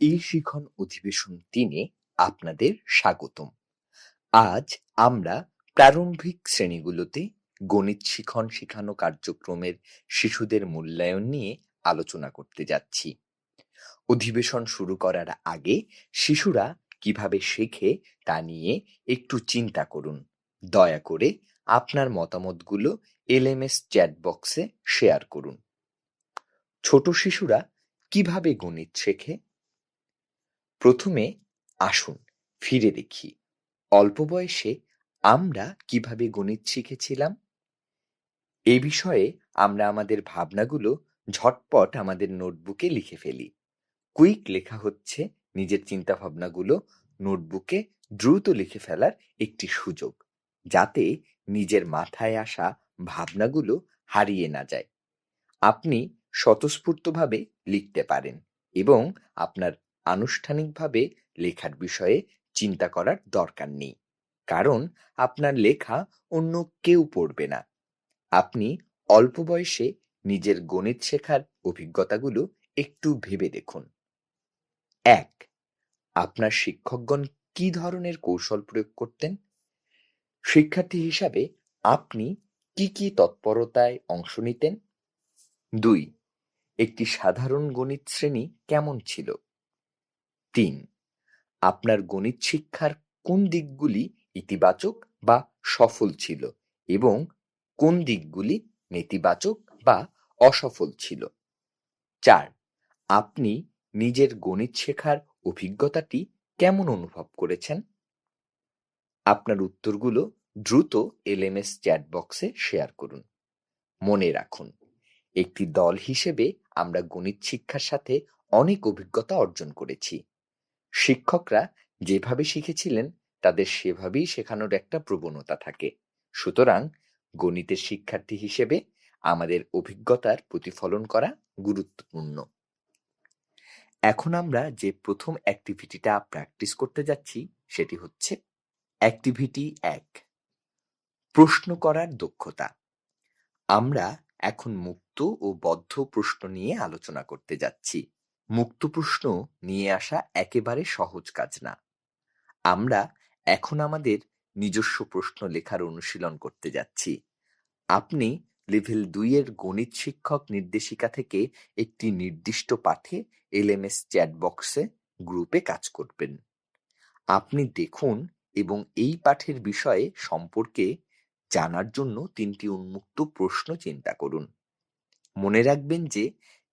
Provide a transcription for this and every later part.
এই শিখন অধিবেশন ৩-এ আপনাদের স্বাগতম। আজ আমরা প্রারম্ভিক শ্রেণীগুলোতে গণিত শিখন শেখানো কার্যক্রমের শিশুদের মূল্যায়ন নিয়ে আলোচনা করতে যাচ্ছি। অধিবেশন শুরু করার আগে শিশুরা কিভাবে শেখে তা নিয়ে একটু চিন্তা করুন। দয়া করে আপনার মতামতগুলো এলএমএস চ্যাট বক্সে শেয়ার করুন। ছোট শিশুরা কিভাবে গণিত শেখে? প্রথমে আসুন ফিরে দেখি অল্প বয়সে আমরা কিভাবে গণিত শিখেছিলাম। এ বিষয়ে আমরা আমাদের ভাবনাগুলো ঝটপট আমাদের নোটবুকে লিখে ফেলি। কুইক লেখা হচ্ছে নিজের চিন্তা ভাবনাগুলো নোটবুকে দ্রুত লিখে ফেলার একটি সুযোগ, যাতে নিজের মাথায় আসা ভাবনাগুলো হারিয়ে না যায়। আপনি স্বতঃস্ফূর্তভাবে লিখতে পারেন এবং আপনার আনুষ্ঠানিকভাবে লেখার বিষয়ে চিন্তা করার দরকার নেই, কারণ আপনার লেখা অন্য কেউ পড়বে না। আপনি অল্প বয়সে নিজের গণিত শেখার অভিজ্ঞতাগুলো একটু ভেবে দেখুন। ১. আপনার শিক্ষকগণ কি ধরনের কৌশল প্রয়োগ করতেন? শিক্ষার্থী হিসাবে আপনি কি তৎপরতায় অংশ নিতেন? ২. একটি সাধারণ গণিত শ্রেণী কেমন ছিল? ৩. আপনার গণিত শিক্ষার কোন দিকগুলি ইতিবাচক বা সফল ছিল এবং কোন দিকগুলি নেতিবাচক বা অসফল ছিল? ৪. আপনি নিজের গণিত শেখার অভিজ্ঞতাটি কেমন অনুভব করেছেন? আপনার উত্তরগুলো দ্রুত এলএমএস চ্যাট বক্সে শেয়ার করুন। মনে রাখুন, একটি দল হিসেবে আমরা গণিত শিক্ষার সাথে অনেক অভিজ্ঞতা অর্জন করেছি। শিক্ষকরা যেভাবে শিখেছিলেন তাদের সেভাবেই শেখানোর একটা প্রবণতা থাকে। সুতরাং গণিতের শিক্ষার্থী হিসেবে আমাদের অভিজ্ঞতার প্রতিফলন করা গুরুত্বপূর্ণ। এখন আমরা যে প্রথম অ্যাক্টিভিটিটা প্র্যাকটিস করতে যাচ্ছি সেটি হচ্ছে অ্যাক্টিভিটি ১, প্রশ্ন করার দক্ষতা। আমরা এখন মুক্ত ও বদ্ধ প্রশ্ন নিয়ে আলোচনা করতে যাচ্ছি। মুক্ত প্রশ্ন নিয়ে আসা একেবারে সহজ কাজ না। আমরা এখন আমাদের নিজস্ব প্রশ্ন লেখার অনুশীলন করতে যাচ্ছি। আপনি লেভেল ২ এর গণিত শিক্ষক নির্দেশিকা থেকে একটি নির্দিষ্ট পাঠে এলএমএস চ্যাট বক্সে গ্রুপে কাজ করবেন। আপনি দেখুন এবং এই পাঠের বিষয়ে সম্পর্কে জানার জন্য ৩টি উন্মুক্ত প্রশ্ন চিন্তা করুন। মনে রাখবেন যে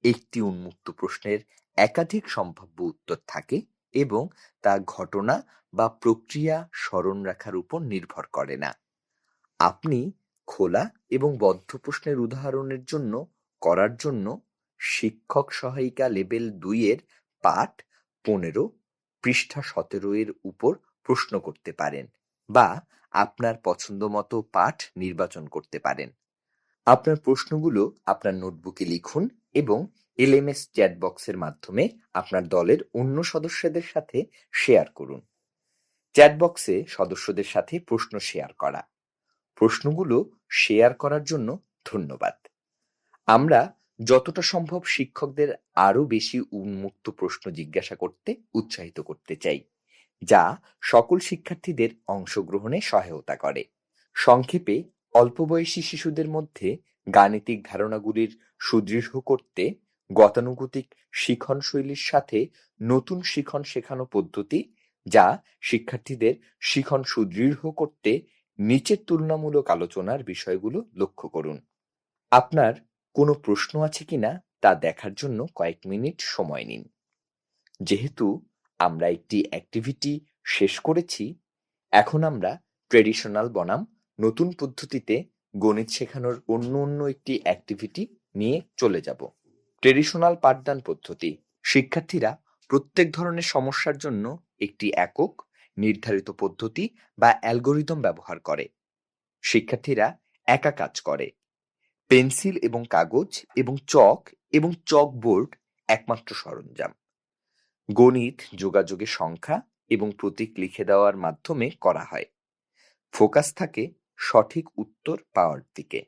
একটি উন্মুক্ত প্রশ্নের একাধিক সম্ভাব্য উত্তর থাকে এবং তা ঘটনা বা প্রক্রিয়া স্মরণ রাখার উপর নির্ভর করে না। আপনি খোলা এবং বদ্ধ প্রশ্নের উদাহরণের জন্য করার জন্য শিক্ষক সহায়িকা লেভেল ২ এর পাঠ ১৫ পৃষ্ঠা ১৭ এর উপর প্রশ্ন করতে পারেন বা আপনার পছন্দমতো পাঠ নির্বাচন করতে পারেন। আপনার প্রশ্নগুলো আপনার নোটবুকে লিখুন এবং এলএমএস চ্যাট বক্সের মাধ্যমে আপনার দলের অন্য সদস্যদের সাথে শেয়ার করুন। চ্যাট বক্সে সদস্যদের সাথে প্রশ্ন শেয়ার করা। প্রশ্নগুলো শেয়ার করার জন্য ধন্যবাদ। আমরা যতটা সম্ভব শিক্ষকদের আরও বেশি উন্মুক্ত প্রশ্ন জিজ্ঞাসা করতে উৎসাহিত করতে চাই, যা সকল শিক্ষার্থীদের অংশগ্রহণে সহায়তা করে। সংক্ষেপে, অল্প বয়সী শিশুদের মধ্যে গাণিতিক ধারণাগুলির সুদৃঢ় করতে গতানুগতিক শিখন শৈলীর সাথে নতুন শিখন শেখানো পদ্ধতি, যা শিক্ষার্থীদের শিখন সুদৃঢ় করতে নিচের তুলনামূলক আলোচনার বিষয়গুলো লক্ষ্য করুন। আপনার কোনো প্রশ্ন আছে কিনা তা দেখার জন্য কয়েক মিনিট সময় নিন। যেহেতু আমরা একটি অ্যাক্টিভিটি শেষ করেছি, এখন আমরা ট্রেডিশনাল বনাম নতুন পদ্ধতিতে গণিত শেখানোর অন্য একটি অ্যাক্টিভিটি নিয়ে চলে যাব। ট্রেডিশনাল পাঠদান পদ্ধতি। শিক্ষার্থীরা প্রত্যেক ধরনের সমস্যার জন্য একটি একক নির্ধারিত পদ্ধতি বা অ্যালগোরিদম ব্যবহার করে। শিক্ষার্থীরা একা কাজ করে। পেন্সিল এবং কাগজ এবং চকবোর্ড একমাত্র সরঞ্জাম। গণিত যোগাযোগে সংখ্যা এবং প্রতীক লিখে দেওয়ার মাধ্যমে করা হয়। ফোকাস থাকে সঠিক উত্তর পাওয়ার দিকে।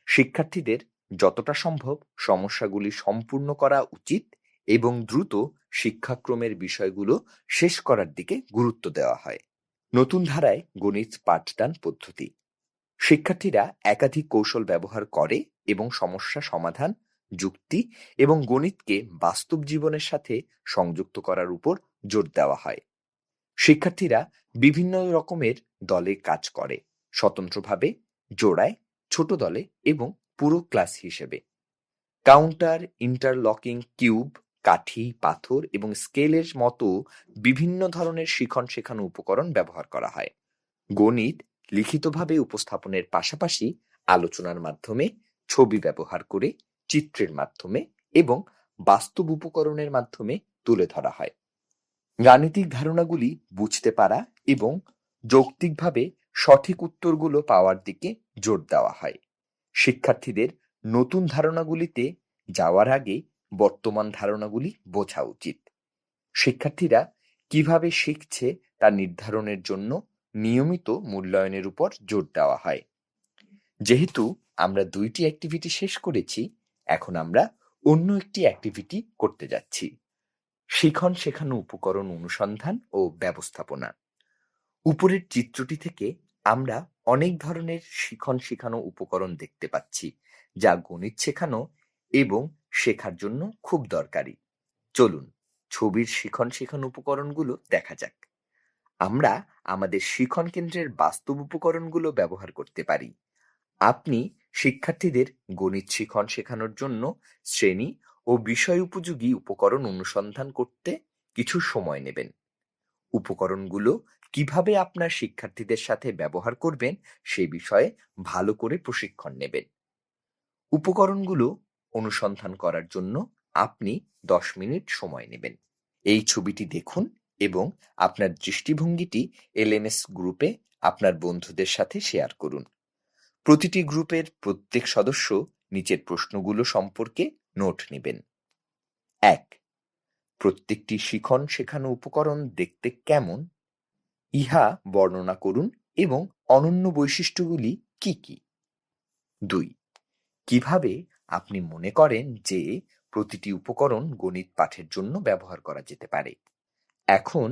শিক্ষার্থীদের যতটা সম্ভব সমস্যাগুলি সম্পূর্ণ করা উচিত এবং দ্রুত শিক্ষাক্রমের বিষয়গুলো শেষ করার দিকে গুরুত্ব দেওয়া হয়। নতুন ধারায় গণিত পাঠদান পদ্ধতি। শিক্ষার্থীরা একাধিক কৌশল ব্যবহার করে এবং সমস্যা সমাধান, যুক্তি এবং গণিতকে বাস্তব জীবনের সাথে সংযুক্ত করার উপর জোর দেওয়া হয়। শিক্ষার্থীরা বিভিন্ন রকমের দলে কাজ করে, স্বতন্ত্রভাবে, জোড়ায়, ছোট দলে এবং পুরো ক্লাস হিসেবে। কাউন্টার, ইন্টারলকিং কিউব, কাঠি, পাথর এবং স্কেলের মতো বিভিন্ন ধরনের শিখন শেখানো উপকরণ ব্যবহার করা হয়। গণিত লিখিতভাবে উপস্থাপনের পাশাপাশি আলোচনার মাধ্যমে, ছবি ব্যবহার করে, চিত্রের মাধ্যমে এবং বাস্তব উপকরণের মাধ্যমে তুলে ধরা হয়। গাণিতিক ধারণাগুলি বুঝতে পারা এবং যৌক্তিকভাবে সঠিক উত্তরগুলো পাওয়ার দিকে জোর দেওয়া হয়। শিক্ষার্থীদের নতুন ধারণাগুলিতে যাওয়ার আগে বর্তমান ধারণাগুলি বোঝা উচিত। শিক্ষার্থীরা কিভাবে শিখছে তা নির্ধারণের জন্য নিয়মিত মূল্যায়নের উপর জোর দেওয়া হয়। যেহেতু আমরা 2টি অ্যাক্টিভিটি শেষ করেছি, এখন আমরা অন্য একটি অ্যাক্টিভিটি করতে যাচ্ছি। শিখন শেখানো উপকরণ অনুসন্ধান ও ব্যবস্থাপনা। উপরের চিত্রটি থেকে আমরা অনেক ধরনের শিখন শেখানো উপকরণ দেখতে পাচ্ছি, যা গণিত শেখানো এবং শেখার জন্য খুব দরকারি। চলুন ছবির শিখন শেখানো উপকরণগুলো দেখা যাক। আমরা আমাদের শিখন কেন্দ্রের বাস্তব উপকরণগুলো ব্যবহার করতে পারি। আপনি শিক্ষার্থীদের গণিত শিখন শেখানোর জন্য শ্রেণী ও বিষয় উপযোগী উপকরণ অনুসন্ধান করতে কিছু সময় নেবেন। উপকরণগুলো কিভাবে আপনার শিক্ষার্থীদের সাথে ব্যবহার করবেন সে বিষয়ে ভালো করে প্রশিক্ষণ নেবেন। উপকরণগুলো অনুসন্ধান করার জন্য আপনি 10 মিনিট সময় নেবেন। এই ছবিটি দেখুন এবং আপনার দৃষ্টিভঙ্গিটি এলএমএস গ্রুপে আপনার বন্ধুদের সাথে শেয়ার করুন। প্রতিটি গ্রুপের প্রত্যেক সদস্য নিচের প্রশ্নগুলো সম্পর্কে নোট নেবেন। 1. প্রত্যেকটি শিখন শেখানো উপকরণ দেখতে কেমন? ইহা বর্ণনা করুন এবং অনন্য বৈশিষ্ট্যগুলি কি কি? 2. কিভাবে আপনি মনে করেন যে প্রতিটি উপকরণ গণিত পাঠের জন্য ব্যবহার করা যেতে পারে? এখন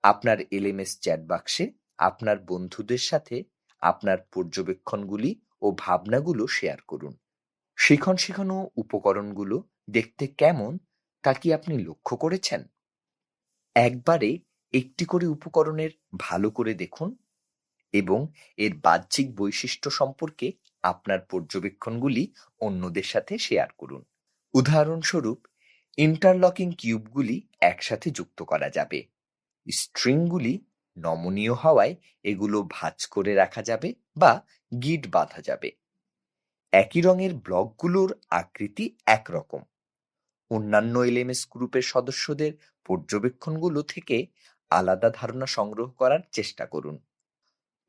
আপনার এলএমএস চ্যাট বাক্সে আপনার বন্ধুদের সাথে আপনার পর্যবেক্ষণগুলি ও ভাবনাগুলো শেয়ার করুন। শিখন শেখানো উপকরণগুলো দেখতে কেমন তা কি আপনি লক্ষ্য করেছেন? একবারে একটি করে উপকরণের ভালো করে দেখুন এবং এর বাহ্যিক বৈশিষ্ট্য সম্পর্কে আপনার পর্যবেক্ষণগুলি অন্যদের সাথে শেয়ার করুন। উদাহরণস্বরূপ, ইন্টারলকিং কিউবগুলি একসাথে যুক্ত করা যাবে। স্ট্রিংগুলি নমনীয় হওয়ায় এগুলো ভাঁজ করে রাখা যাবে বা গিঁট বাঁধা যাবে। একই রঙের ব্লকগুলোর আকৃতি একরকম। অন্যান্য এলএমএস গ্রুপের সদস্যদের পর্যবেক্ষণগুলো থেকে আলাদা ধারণা সংগ্রহ করার চেষ্টা করুন।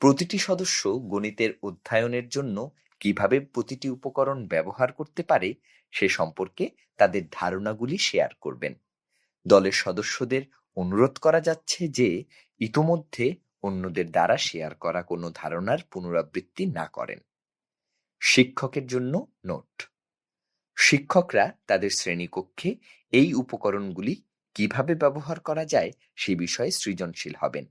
প্রতিটি সদস্য গণিতের অধ্যয়নের জন্য কিভাবে প্রতিটি উপকরণ ব্যবহার করতে পারে সে সম্পর্কে তাদের ধারণাগুলি শেয়ার করবেন। দলের সদস্যদের অনুরোধ করা যাচ্ছে যে ইতোমধ্যে অন্যদের দ্বারা শেয়ার করা কোনো ধারণার পুনরাবৃত্তি না করেন। শিক্ষকের জন্য নোট। শিক্ষকরা তাদের শ্রেণীকক্ষে এই উপকরণগুলি কিভাবে ব্যবহার করা যায় সে বিষয়ে সৃজনশীল হবেন।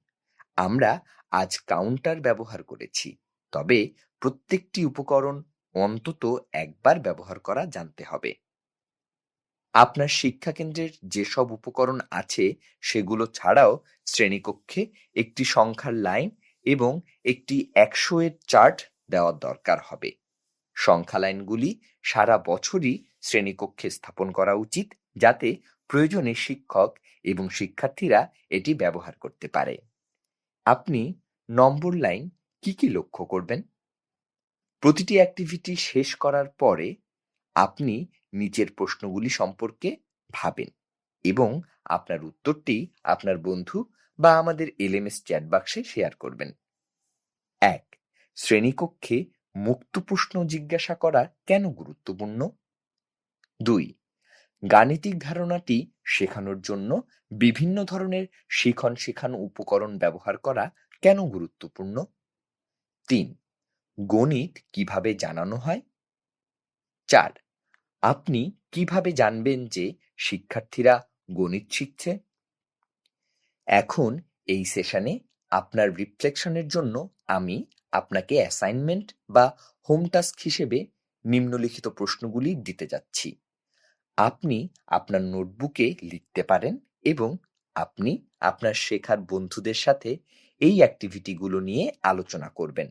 আমরা আজ কাউন্টার ব্যবহার করেছি, তবে প্রত্যেকটি উপকরণ অন্তত একবার ব্যবহার করা জানতে হবে। আপনার শিক্ষাকেন্দ্রের যেসব উপকরণ আছে সেগুলো ছাড়াও শ্রেণীকক্ষে একটি সংখ্যার লাইন এবং একটি 100 এর চার্ট দেওয়ার দরকার হবে। সংখ্যা লাইনগুলি সারা বছরই শ্রেণীকক্ষে স্থাপন করা উচিত, যাতে প্রয়োজনে শিক্ষক এবং শিক্ষার্থীরা এটি ব্যবহার করতে পারে। আপনি নম্বর লাইন কি কি লক্ষ্য করবেন? প্রতিটি অ্যাক্টিভিটি শেষ করার পরে আপনি নিচের প্রশ্নগুলি সম্পর্কে ভাবেন এবং আপনার উত্তরটি আপনার বন্ধু বা আমাদের এলএমএস চ্যাট বাক্সে শেয়ার করবেন। 1. শ্রেণীকক্ষে মুক্ত প্রশ্ন জিজ্ঞাসা করা কেন গুরুত্বপূর্ণ? 2. গাণিতিক ধারণাটি শেখানোর জন্য বিভিন্ন ধরনের শিখন শেখানো উপকরণ ব্যবহার করা কেন গুরুত্বপূর্ণ? 3. গণিত কিভাবে জানানো হয়? 4. আপনি কিভাবে জানবেন যে শিক্ষার্থীরা গণিত শিখছে? এখন এই সেশনে আপনার রিফ্লেকশনের জন্য আমি আপনাকে অ্যাসাইনমেন্ট বা হোম টাস্ক হিসেবে নিম্নলিখিত প্রশ্নগুলি দিতে যাচ্ছি। আপনি আপনার নোটবুকে লিখতে পারেন এবং আপনি আপনার শেখার বন্ধুদের সাথে এই অ্যাক্টিভিটিগুলো নিয়ে আলোচনা করবেন।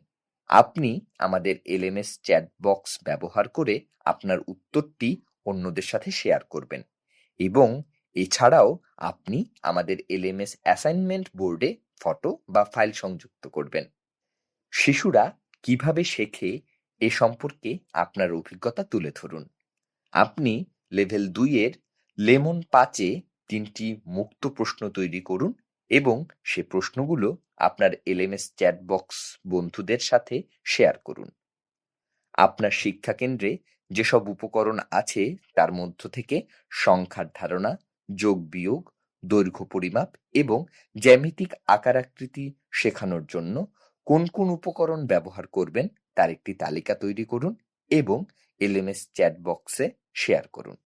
আপনি আমাদের এলএমএস চ্যাট বক্স ব্যবহার করে আপনার উত্তরটি অন্যদের সাথে শেয়ার করবেন এবং এছাড়াও আপনি আমাদের এলএমএস অ্যাসাইনমেন্ট বোর্ডে ফটো বা ফাইল সংযুক্ত করবেন। শিশুরা কিভাবে শেখে এ সম্পর্কে আপনার অভিজ্ঞতা তুলে ধরুন। আপনি লেভেল 2 এর লেমন 5 এ 3টি মুক্ত প্রশ্ন তৈরি করুন এবং সে প্রশ্নগুলো আপনার এলএমএস চ্যাট বক্স বন্ধুদের সাথে শেয়ার করুন। আপনার শিক্ষা কেন্দ্রে যেসব উপকরণ আছে তার মধ্য থেকে সংখ্যার ধারণা, যোগ-বিয়োগ, দৈর্ঘ্য পরিমাপ এবং জ্যামিতিক আকার-আকৃতি শেখানোর জন্য কোন কোন উপকরণ ব্যবহার করবেন তার একটি তালিকা তৈরি করুন এবং এলএমএস চ্যাট বক্সে শেয়ার করুন।